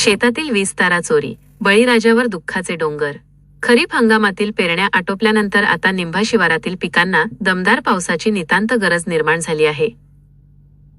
शेतातील वीज तारा चोरी, बळीराजावर दुःखाचे डोंगर. खरीप हंगामातील पेरण्या आटोपल्यानंतर आता निंभा शिवारातील पिकांना दमदार पावसाची नितांत गरज निर्माण झाली आहे.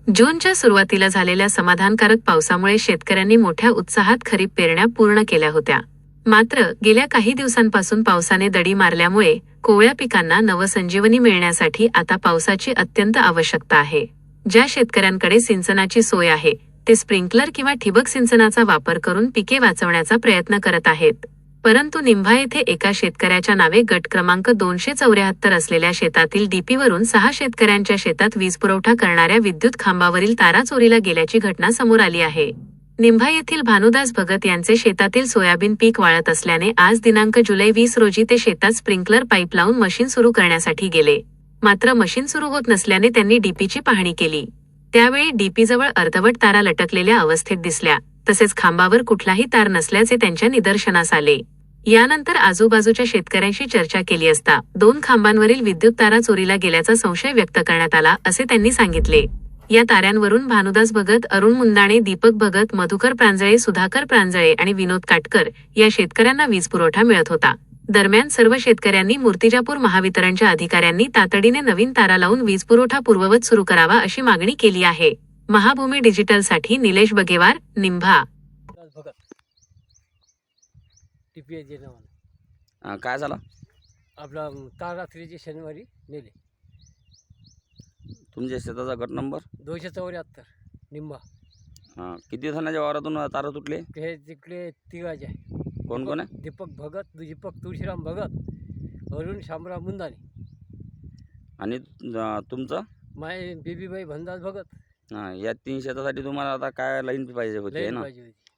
जूनच्या सुरुवातीला झालेल्या समाधानकारक पावसामुळे शेतकऱ्यांनी मोठ्या उत्साहात खरीप पेरण्या पूर्ण केल्या होत्या. मात्र गेल्या काही दिवसांपासून पावसाने दडी मारल्यामुळे कोवळ्या पिकांना नवसंजीवनी मिळण्यासाठी आता पावसाची अत्यंत आवश्यकता आहे. ज्या शेतकऱ्यांकडे सिंचनाची सोय आहे ते स्प्रिंकलर किंवा ठिबक सिंचनाचा वापर करून पिके वाचवण्याचा प्रयत्न करत आहेत. परंतु निंभा येथे एका शेतकऱ्याच्या नावे गट क्रमांक 274 असलेल्या शेतातील डीपीवरून 6 शेतकऱ्यांच्या शेतात वीज पुरवठा करणाऱ्या विद्युत खांबावरील तारा चोरीला गेल्याची घटना समोर आली आहे. निंभा येथील भानुदास भगत यांचे शेतातील सोयाबीन पीक वाळत असल्याने आज दिनांक जुलै 20 रोजी ते शेतात स्प्रिंकलर पाईप लावून मशीन सुरू करण्यासाठी गेले. मात्र मशीन सुरू होत नसल्याने त्यांनी डीपीची पाहणी केली. त्यावेळी डीपीजवळ अर्धवट तारा लटकलेल्या अवस्थेत दिसल्या, तसेच खांबावर कुठलाही तार नसल्याचे त्यांच्या निदर्शनास आले. यानंतर आजूबाजूच्या शेतकऱ्यांशी चर्चा केली असता 2 खांबांवरील विद्युत तारा चोरीला गेल्याचा संशय व्यक्त करण्यात आला, असे त्यांनी सांगितले. या ताऱ्यांवरून भानुदास भगत, अरुण मुंदाणे, दीपक भगत, मधुकर प्रांजळे, सुधाकर प्रांजळे आणि विनोद काटकर या शेतकऱ्यांना वीज पुरवठा मिळत होता. दरम्यान सर्व शेतकऱ्यांनी मूर्तिजापूर महावितरणच्या अधिकाऱ्यांनी तातडीने नवीन तारा लावून वीज पुरवठा पूर्ववत सुरू करावा अशी मागणी केली आहे. महाभूमी डिजिटलसाठी निलेश बगेवार, निंभा. काय झालं? आपला तार रात्रीची शनिवारी नेले. तुमच्या शेताचा गट नंबर 274 निंबा. किती जणांच्या वावरातून तारा तुटले? हे तिकडे तिघाचे आहे. कोण कोण आहे? दीपक भगत, दीपक तुळशीराम भगत, अरुण शामराव मुंदाने आणि तुमचं? माय बेबीबाई भंदास भगत. या 3 शेतासाठी तुम्हाला आता काय लाईन पाहिजे होती, आहे लाईन ना? पाहिजे होती.